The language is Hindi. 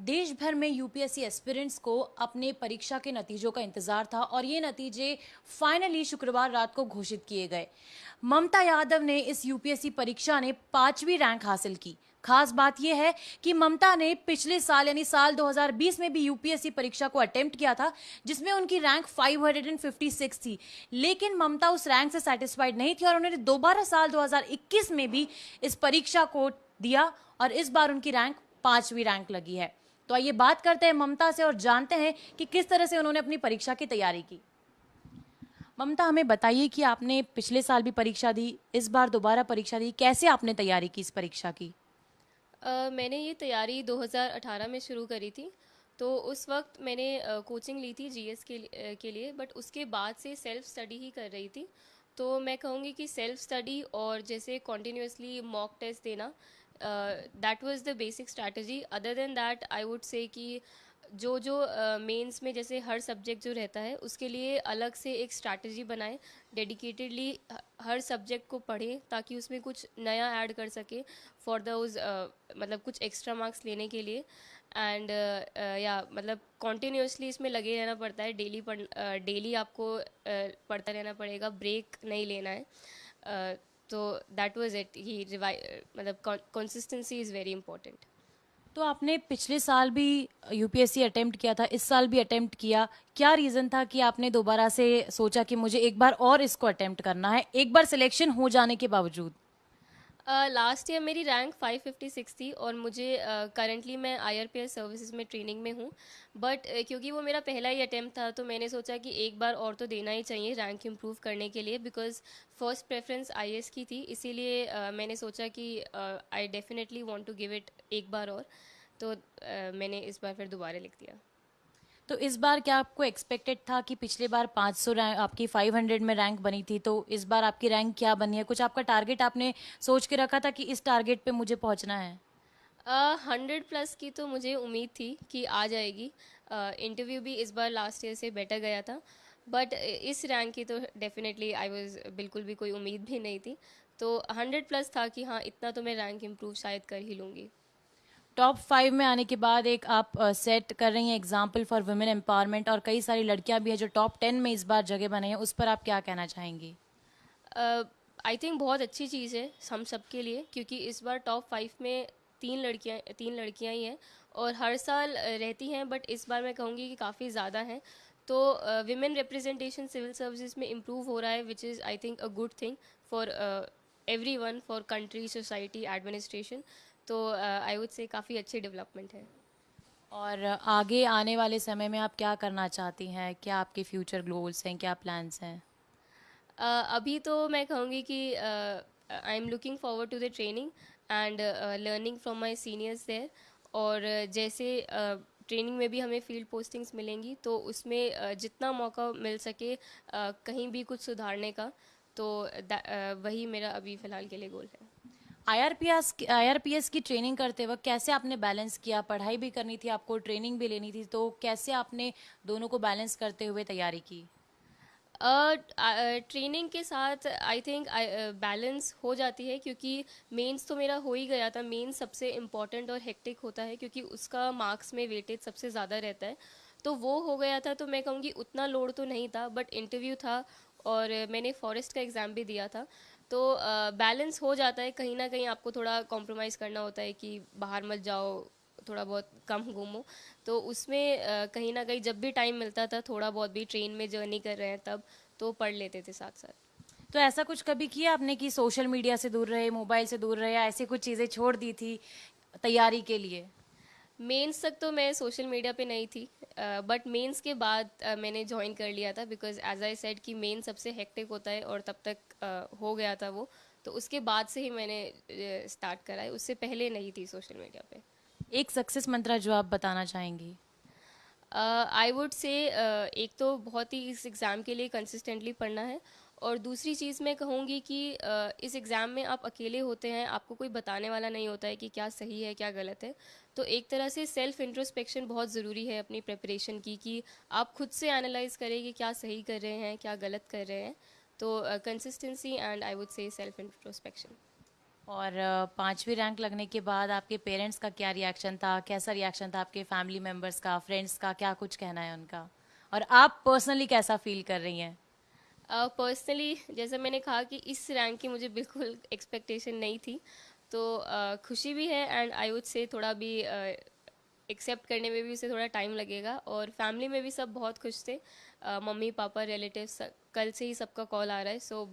देश भर में यूपीएससी एस्पिरेंट्स को अपने परीक्षा के नतीजों का इंतजार था और ये नतीजे फाइनली शुक्रवार रात को घोषित किए गए। ममता यादव ने इस यूपीएससी परीक्षा ने 5वीं रैंक हासिल की। खास बात यह है कि ममता ने पिछले साल यानी साल 2020 में भी यूपीएससी परीक्षा को अटेम्प्ट किया था, जिसमें उनकी रैंक 556 थी। लेकिन ममता उस रैंक से सेटिस्फाइड नहीं थी और उन्होंने दोबारा साल 2021 में भी इस परीक्षा को दिया और इस बार उनकी रैंक 5वीं रैंक लगी है। तो आइए बात करते हैं ममता से और जानते हैं कि किस तरह से उन्होंने अपनी परीक्षा की तैयारी की। ममता, हमें बताइए कि आपने पिछले साल भी परीक्षा दी, इस बार दोबारा परीक्षा दी, कैसे आपने तैयारी की इस परीक्षा की? मैंने ये तैयारी 2018 में शुरू करी थी। तो उस वक्त मैंने कोचिंग ली थी जीएस के लिए, बट उसके बाद से सेल्फ स्टडी ही कर रही थी। तो मैं कहूँगी कि सेल्फ स्टडी और जैसे कॉन्टिन्यूसली मॉक टेस्ट देना, that was the basic strategy. Other than that I would say कि जो जो मेंस में जैसे हर सब्जेक्ट जो रहता है उसके लिए अलग से एक स्ट्रैटेजी बनाएं, डेडिकेटेडली हर सब्जेक्ट को पढ़ें ताकि उसमें कुछ नया ऐड कर सके फॉर दोज, मतलब कुछ एक्स्ट्रा मार्क्स लेने के लिए। एंड या मतलब कॉन्टीन्यूसली इसमें लगे रहना पड़ता है। डेली आपको पढ़ता रहना पड़ेगा, ब्रेक नहीं लेना है। तो दैट वाज इट ही मतलब कंसिस्टेंसी इज़ वेरी इंपॉर्टेंट। तो आपने पिछले साल भी यूपीएससी अटेम्प्ट किया था, इस साल भी अटेम्प्ट किया, क्या रीज़न था कि आपने दोबारा से सोचा कि मुझे एक बार और इसको अटेम्प्ट करना है, एक बार सिलेक्शन हो जाने के बावजूद? लास्ट ईयर मेरी रैंक 556 थी और मुझे करंटली मैं आईआरपीएस सर्विसेज में ट्रेनिंग में हूँ। बट क्योंकि वो मेरा पहला ही अटेम्प्ट था तो मैंने सोचा कि एक बार और तो देना ही चाहिए रैंक इम्प्रूव करने के लिए, बिकॉज फर्स्ट प्रेफरेंस आईएएस की थी। इसीलिए मैंने सोचा कि I definitely want to give it एक बार और। तो मैंने इस बार फिर दोबारा लिख दिया। तो इस बार क्या आपको एक्सपेक्टेड था कि पिछले बार 500 रैंक आपकी 500 में रैंक बनी थी, तो इस बार आपकी रैंक क्या बनी है? कुछ आपका टारगेट आपने सोच के रखा था कि इस टारगेट पे मुझे पहुंचना है? 100+ की तो मुझे उम्मीद थी कि आ जाएगी। इंटरव्यू भी इस बार लास्ट ईयर से बेटर गया था, बट इस रैंक की तो डेफिनेटली आई वाज बिल्कुल भी कोई उम्मीद भी नहीं थी। तो 100+ था कि हाँ इतना तो मैं रैंक इम्प्रूव शायद कर ही लूँगी। टॉप 5 में आने के बाद एक आप सेट कर रही हैं एग्जाम्पल फॉर वुमेन एम्पावरमेंट, और कई सारी लड़कियां भी हैं जो टॉप 10 में इस बार जगह बने हैं, उस पर आप क्या कहना चाहेंगी? आई थिंक बहुत अच्छी चीज़ है हम सब के लिए, क्योंकि इस बार टॉप 5 में तीन लड़कियां ही हैं और हर साल रहती हैं, बट इस बार मैं कहूँगी कि काफ़ी ज़्यादा हैं। तो विमेन रिप्रेजेंटेशन सिविल सर्विसेज में इम्प्रूव हो रहा है, which is I think a good thing for everyone, for country, society, administration. तो आई वुड से काफ़ी अच्छी डेवलपमेंट है। और आगे आने वाले समय में आप क्या करना चाहती हैं? क्या आपके फ्यूचर गोल्स हैं, क्या प्लान्स हैं? अभी तो मैं कहूँगी कि I am looking forward to the training and learning from my seniors there. और जैसे ट्रेनिंग में भी हमें फील्ड पोस्टिंग्स मिलेंगी तो उसमें जितना मौका मिल सके कहीं भी कुछ सुधारने का, तो वही मेरा अभी फ़िलहाल के लिए गोल है। आईआरपीएस की ट्रेनिंग करते वक्त कैसे आपने बैलेंस किया? पढ़ाई भी करनी थी आपको, ट्रेनिंग भी लेनी थी, तो कैसे आपने दोनों को बैलेंस करते हुए तैयारी की? ट्रेनिंग के साथ आई थिंक बैलेंस हो जाती है, क्योंकि मेंस तो मेरा हो ही गया था। मेंस सबसे इम्पॉर्टेंट और हेक्टिक होता है क्योंकि उसका मार्क्स में वेटेज सबसे ज़्यादा रहता है। तो वो हो गया था, तो मैं कहूँगी उतना लोड तो नहीं था, बट इंटरव्यू था और मैंने फॉरेस्ट का एग्ज़ाम भी दिया था। तो बैलेंस हो जाता है। कहीं ना कहीं आपको थोड़ा कॉम्प्रोमाइज़ करना होता है कि बाहर मत जाओ, थोड़ा बहुत कम घूमो। तो उसमें कहीं ना कहीं जब भी टाइम मिलता था, थोड़ा बहुत भी ट्रेन में जर्नी कर रहे हैं तब, तो पढ़ लेते थे साथ साथ। तो ऐसा कुछ कभी किया आपने कि सोशल मीडिया से दूर रहे, मोबाइल से दूर रहे, या ऐसी कुछ चीज़ें छोड़ दी थी तैयारी के लिए? मेंस तक तो मैं सोशल मीडिया पे नहीं थी, बट मेंस के बाद मैंने ज्वाइन कर लिया था, बिकॉज एज आई सेड कि मेन सबसे हेक्टिक होता है और तब तक हो गया था वो। तो उसके बाद से ही मैंने स्टार्ट करा है, उससे पहले नहीं थी सोशल मीडिया पे। एक सक्सेस मंत्र जो आप बताना चाहेंगी? आई वुड से एक तो बहुत ही इस एग्ज़ाम के लिए कंसिस्टेंटली पढ़ना है, और दूसरी चीज़ मैं कहूँगी कि इस एग्ज़ाम में आप अकेले होते हैं, आपको कोई बताने वाला नहीं होता है कि क्या सही है क्या गलत है। तो एक तरह से सेल्फ इंट्रोस्पेक्शन बहुत ज़रूरी है अपनी प्रिपरेशन की, कि आप खुद से एनालाइज करें कि क्या सही कर रहे हैं क्या गलत कर रहे हैं। तो consistency and I would say self introspection. और पांचवी रैंक लगने के बाद आपके पेरेंट्स का क्या रिएक्शन था, कैसा रिएक्शन था आपके फैमिली मेंबर्स का, फ्रेंड्स का, क्या कुछ कहना है उनका, और आप पर्सनली कैसा फील कर रही हैं? पर्सनली जैसे मैंने कहा कि इस रैंक की मुझे बिल्कुल एक्सपेक्टेशन नहीं थी, तो खुशी भी है एंड आई वुड से थोड़ा भी एक्सेप्ट करने में भी उसे थोड़ा टाइम लगेगा। और फैमिली में भी सब बहुत खुश थे, मम्मी पापा रिलेटिव्स, कल से ही सबका कॉल आ रहा है, सो